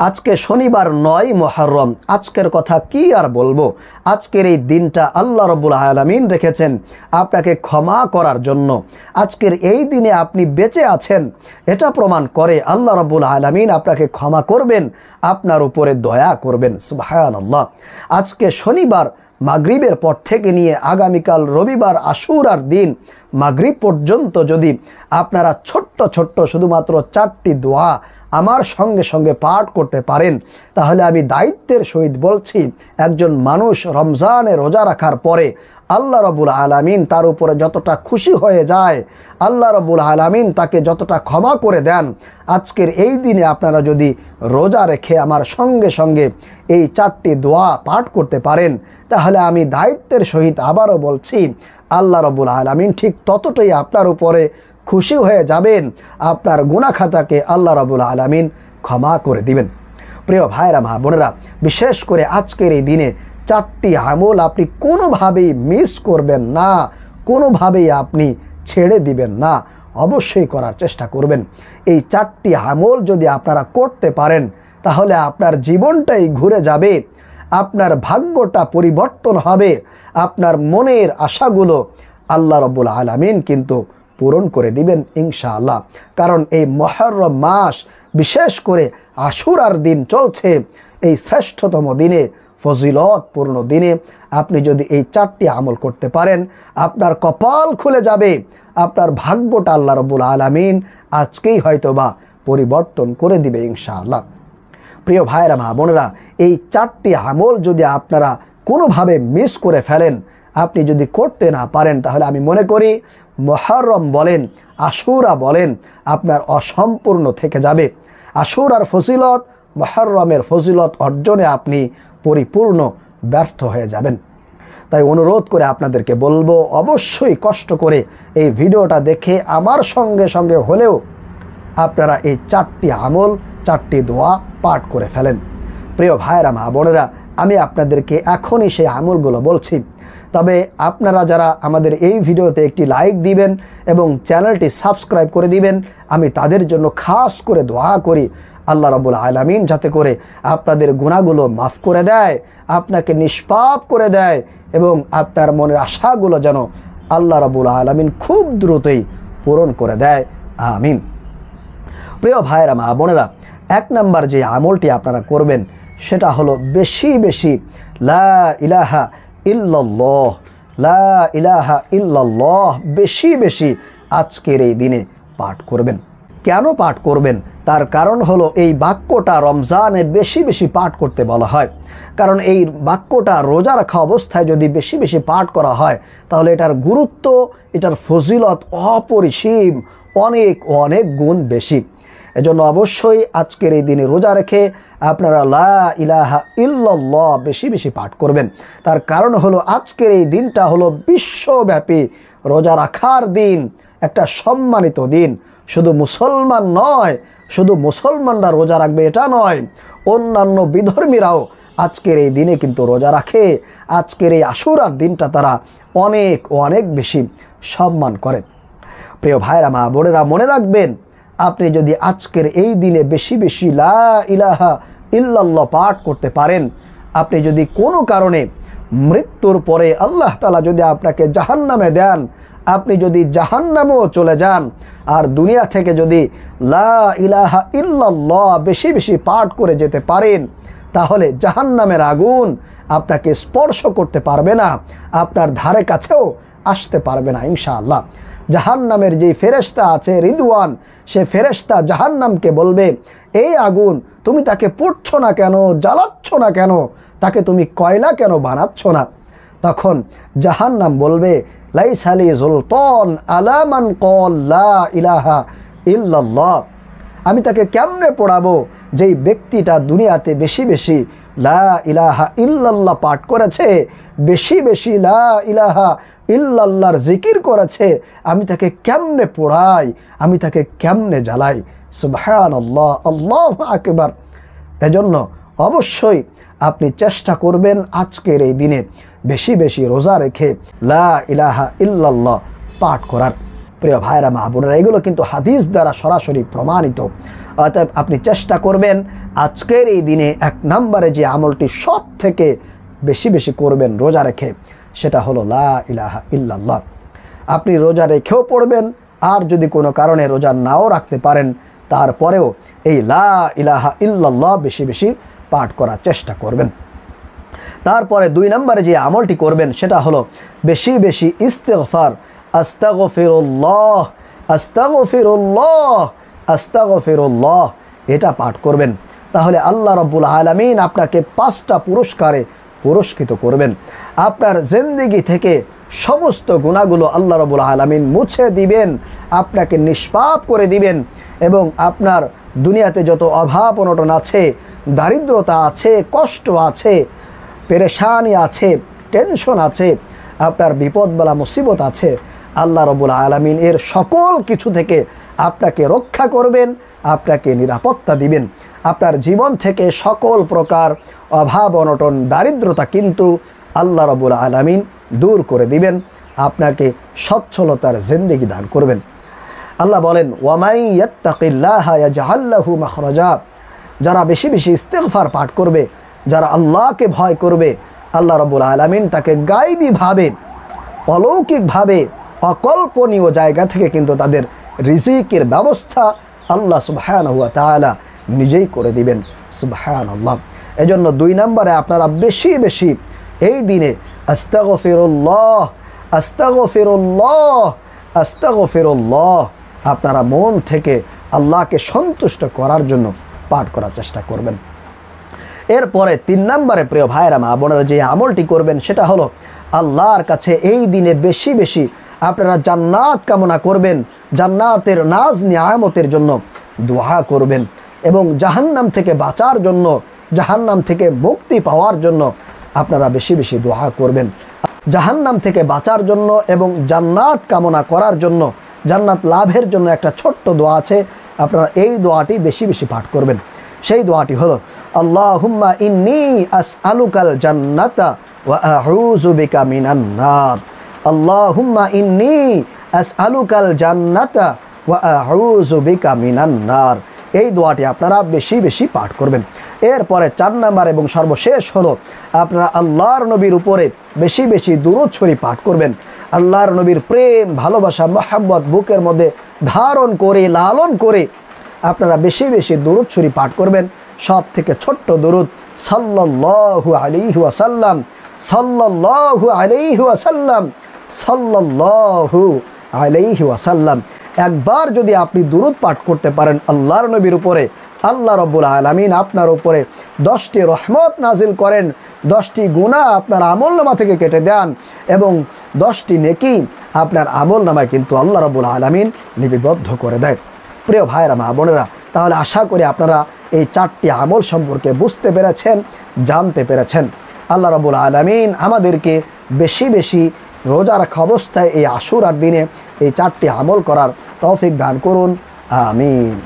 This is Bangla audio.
আজকে শনিবার 9 মুহররম। আজকের কথা কি আর বলবো। আজকের এই দিনটা আল্লাহ রাব্বুল আলামিন রেখেছেন আপনাকে ক্ষমা করার জন্য। আজকের এই দিনে আপনি বেঁচে আছেন, এটা প্রমাণ করে আল্লাহ রাব্বুল আলামিন আপনাকে ক্ষমা করবেন, আপনার উপরে দয়া করবেন। সুবহানাল্লাহ। আজকে শনিবার মাগরিবের পর থেকে নিয়ে আগামীকাল রবিবার আশুরার দিন মাগরিব পর্যন্ত যদি আপনারা ছোট্ট ছোট্ট শুধুমাত্র 4টি দোয়া আমার সঙ্গে সঙ্গে পাঠ করতে পারেন, তাহলে আমি দায়িত্বের সহিত বলছি, একজন মানুষ রমজানে রোজা রাখার পরে আল্লাহ রাব্বুল আলামিন তার উপরে যতটা খুশি হয়ে যায়, আল্লাহ রাব্বুল আলামিন তাকে যতটা ক্ষমা করে দেন, আজকের এই দিনে আপনারা যদি রোজা রেখে আমার সঙ্গে সঙ্গে এই 4টি দোয়া পাঠ করতে পারেন, তাহলে আমি দায়িত্বের সহিত আবারও বলছি, আল্লাহ রাব্বুল আলামিন ঠিক ততটাই আপনার উপরে খুশি হয়ে যাবেন, আপনার গুনাহ খাতাকে আল্লাহ রাব্বুল আলামিন ক্ষমা করে দিবেন। প্রিয় ভাইরা মা বোনেরা, বিশেষ করে আজকের এই দিনে 4টি আমল আপনি কোনোভাবেই মিস করবেন না, কোনোভাবেই আপনি ছেড়ে দিবেন না, অবশ্যই করার চেষ্টা করবেন। এই 4টি আমল যদি আপনারা করতে পারেন, তাহলে আপনার জীবনটাই ঘুরে যাবে, আপনার ভাগ্যটা পরিবর্তন হবে, আপনার মনের আশাগুলো আল্লাহ রাব্বুল আলামিন কিন্তু পূরণ করে দিবেন ইনশাআল্লাহ। কারণ এই মুহররম মাস, বিশেষ করে আশুরার দিন চলছে, এই শ্রেষ্ঠতম দিনে, ফজিলতপূর্ণ দিনে আপনি যদি এই 4টি আমল করতে পারেন, আপনার কপাল খুলে যাবে, আপনার ভাগ্যটা আল্লাহ রাব্বুল আলামিন আজকেই হয়তোবা পরিবর্তন করে দিবে ইনশাআল্লাহ। প্রিয় ভাইরা মা বোনেরা, এই 4টি আমল যদি আপনারা কোনোভাবে মিস করে ফেলেন, আপনি যদি করতে না পারেন, তাহলে আমি মনে করি মুহররম বলেন, আশুরা বলেন, আপনার অসম্পূর্ণ থেকে যাবে। আশুরার ফজিলত, মুহররমের ফজিলত অর্জনে আপনি পরিপূর্ণ ব্যর্থ হয়ে যাবেন। তাই অনুরোধ করে আপনাদেরকে বলবো, অবশ্যই কষ্ট করে এই ভিডিওটা দেখে আমার সঙ্গে সঙ্গে হলেও আপনারা এই 4টি আমল, 4টি দোয়া পাঠ করে ফেলেন। প্রিয় ভাইরা মা বোনেরা, আমি আপনাদেরকে এখনই সেই আমলগুলো বলছি। তবে আপনারা যারা আমাদের এই ভিডিওতে একটি লাইক দিবেন এবং চ্যানেলটি সাবস্ক্রাইব করে দিবেন, আমি তাদের জন্য খাস করে দোয়া করি, আল্লাহ রাব্বুল আলামিন যাতে করে আপনাদের গুনাহগুলো মাফ করে দেয়, আপনাকে নিষ্পাপ করে দেয় এবং আপনার মনের আশাগুলো যেন আল্লাহ রাব্বুল আলামিন খুব দ্রুতই পূরণ করে দেয়। আমিন। প্রিয় ভাইরা মা বোনেরা, 1 নাম্বার যে আমলটি আপনারা করবেন সেটা হলো বেশি বেশি লা ইলাহা ইল্লাল্লাহ, লা ইলাহা ইল্লাল্লাহ বেশি বেশি আজকের এই দিনে পাঠ করবেন। কেন পাঠ করবেন? তার কারণ হলো এই বাক্যটা রমজানে বেশি বেশি পাঠ করতে বলা হয়। কারণ এই বাক্যটা রোজা রাখা অবস্থায় যদি বেশি বেশি পাঠ করা হয়, তাহলে এটার গুরুত্ব, এটার ফজিলত অপরিসীম, অনেক অনেক গুণ বেশি। এজন্য অবশ্যই আজকের এই দিনে রোজা রেখে আপনারা লা ইলাহা ইল্লাল্লাহ বেশি বেশি পাঠ করবেন। তার কারণ হলো আজকের এই দিনটা হলো বিশ্বব্যাপী রোজা রাখার দিন, একটা সম্মানিত দিন। শুধু মুসলমান নয়, শুধু মুসলমানরা রোজা রাখবে এটা নয়, অন্যান্য বিধর্মীরাও আজকের এই দিনে কিন্তু রোজা রাখে। আজকের এই আশুরার দিনটা তারা অনেক অনেক বেশি সম্মান করে। প্রিয় ভাইরা মা বোনেরা, মনে রাখবেন, আপনি যদি আজকের এই দিনে বেশি বেশি লা ইলাহা ইল্লাল্লাহ পাঠ করতে পারেন, আপনি যদি কোনো কারণে মৃত্যুর পরে আল্লাহ তাআলা যদি আপনাকে জাহান্নামে দেন, আপনি যদি জাহান্নামেও চলে যান, আর দুনিয়া থেকে যদি লা ইলাহা ইল্লাল্লাহ বেশি বেশি পাঠ করে যেতে পারেন, তাহলে জাহান্নামের আগুন আপনাকে স্পর্শ করতে পারবে না, আপনার ধারে কাছেও আসতে পারবে না ইনশাআল্লাহ। জাহান্নামের যে ফেরেশতা আছে রিদওয়ান, সে ফেরেশতা জাহান্নামকে বলবে, এই আগুন তুমি তাকে পুড়ছ না কেন, জ্বালাচ্ছ না কেন, তাকে তুমি কয়লা কেন বানাচ্ছ না? তখন জাহান্নাম বলবে, লাইসা লি সুলতান আলা মান ক্বাল লা ইলাহা ইল্লাল্লাহ। আমি তাকে কেমনে পড়াবো যেই ব্যক্তিটা দুনিয়াতে বেশি বেশি লা ইলাহা ইল্লাল্লাহ পাঠ করেছে, বেশি বেশি লা ইলাহা ইল্লাল্লাহর জিকির করেছে, আমি তাকে কেমনে পড়াই, আমি তাকে কেমনে জ্বালাই? সুবহানাল্লাহ, আল্লাহু আকবার। এজন্য অবশ্যই আপনি চেষ্টা করবেন আজকের এই দিনে বেশি বেশি রোজা রেখে লা ইলাহা ইল্লাল্লাহ পাঠ করার। প্রিয় ভাইরা মা বোনেরা, এগুলো কিন্তু হাদিস দ্বারা সরাসরি প্রমাণিত। অতএব আপনি চেষ্টা করবেন আজকের এই দিনে 1 নম্বরে যে আমলটি সব থেকে বেশি বেশি করবেন রোজা রেখে, সেটা হলো লা ইলাহা ইল্লাল্লাহ। আপনি রোজা রেখেও পড়বেন, আর যদি কোনো কারণে রোজা নাও রাখতে পারেন তারপরেও এই লা ইলাহা ইল্লাল্লাহ বেশি বেশি পাঠ করার চেষ্টা করবেন। তারপরে 2 নম্বরে যে আমলটি করবেন সেটা হলো বেশি বেশি ইস্তিগফার, আস্তাগফিরুল্লাহ আস্তাগফিরুল্লাহ আস্তাগফিরুল্লাহ, এটা পাঠ করবেন। তাহলে আল্লাহ রাব্বুল আলামিন আপনাকে 5টা পুরস্কারে পুরস্কৃত করবেন। আপনার জিন্দেগি থেকে সমস্ত গুনাহগুলো আল্লাহ রাব্বুল আলামিন মুছে দিবেন, আপনাকে নিষ্পাপ করে দিবেন, এবং আপনার দুনিয়াতে যত অভাব অনটন আছে, দারিদ্রতা আছে, কষ্ট আছে, পেরেশানি আছে, টেনশন আছে, আপনার বিপদ বলা মুসিবত আছে, আল্লাহ রাব্বুল আলামিন এর সকল কিছু থেকে আপনাকে রক্ষা করবেন, আপনাকে নিরাপত্তা দিবেন। আপনার জীবন থেকে সকল প্রকার অভাব অনটন দারিদ্রতা কিন্তু আল্লাহ রাব্বুল আলামিন দূর করে দিবেন, আপনাকে সচ্ছলতার জিন্দেগি দান করবেন। আল্লাহ বলেন ওয়ামাই ইয়াত্তাকিল্লাহা ইয়াজআল লাহু মাখরাজা, যারা বেশি বেশি ইস্তিগফার পাঠ করবে, যারা আল্লাহকে ভয় করবে, আল্লাহ রাব্বুল আলামিন তাকে গায়বীভাবে, অলৌকিকভাবে, অকল্পনীয় জায়গা থেকে কিন্তু তাদের রিজিকের ব্যবস্থা আল্লাহ সুবহানাহু ওয়া তাআলা নিজেই করে দিবেন। সুবহানাল্লাহ। এজন্য 2 নম্বরে আপনারা বেশি বেশি এই দিনে আস্তাগফিরুল্লাহ আস্তাগফিরুল্লাহ আস্তাগফিরুল্লাহ আপনারা মন থেকে আল্লাহকে সন্তুষ্ট করার জন্য পাঠ করার চেষ্টা করবেন। এরপরে 3 নম্বরে প্রিয় ভাইরা মা বোনেরা যে আমলটি করবেন সেটা হলো আল্লাহর কাছে এই দিনে বেশি বেশি আপনারা জান্নাত কামনা করবেন, জান্নাতের নাজ নিয়ামতের জন্য দোয়া করবেন, এবং জাহান্নাম থেকে বাঁচার জন্য, জাহান্নাম থেকে মুক্তি পাওয়ার জন্য আপনারা বেশি বেশি দোয়া করবেন। জাহান্নাম থেকে বাঁচার জন্য এবং জান্নাত কামনা করার জন্য, জান্নাত লাভের জন্য একটা ছোট্ট দোয়া আছে, আপনারা এই দোয়াটি বেশি বেশি পাঠ করবেন। সেই দোয়াটি হলো আল্লাহুম্মা ইন্নী আসআলুকাল জান্নাতা ওয়া আউযু বিকা মিনান নার। আল্লাহুম্মা ইন্নী আসআলুকাল জান্নাতা ওয়া আউযু বিকা মিনান নার। এই দোয়াটি আপনারা বেশি বেশি পাঠ করবেন। এরপরে 4 নম্বর এবং সর্বশেষ হলো আপনারা আল্লাহর নবীর উপরে বেশি বেশি দুরূদ শরীফ পাঠ করবেন। আল্লাহর নবীর প্রেম, ভালোবাসা, মহব্বত বুকের মধ্যে ধারণ করে, লালন করে আপনারা বেশি বেশি দুরূদ শরীফ পাঠ করবেন। সব থেকে ছোট্ট দুরূদ সাল্লাল্লাহু আলাইহি ওয়াসাল্লাম, সাল্লাল্লাহু আলাইহি ওয়াসাল্লাম, সাল্লাল্লাহু আলাইহি ওয়াসাল্লাম। একবার যদি আপনি দুরূদ পাঠ করতে পারেন আল্লাহর নবীর উপরে, আল্লাহ রাব্বুল আলামিন আপনার উপরে 10টি রহমত নাজিল করেন, 10টি গুনাহ আপনার আমলনামা থেকে কেটে দেন, এবং 10টি নেকি আপনার আমলনামায় কিন্তু আল্লাহ রাব্বুল আলামিন লিপিবদ্ধ করে দেয়। প্রিয় ভাইরা মা বোনেরা, তাহলে আশা করি আপনারা এই 4টি আমল সম্পর্কে বুঝতে পেরেছেন, জানতে পেরেছেন। আল্লাহ রাব্বুল আলামিন আমাদেরকে বেশি বেশি রোজা রাখা অবস্থায় এই আশুরার দিনে এই 4টি আমল করার তৌফিক দান করুন। আমিন।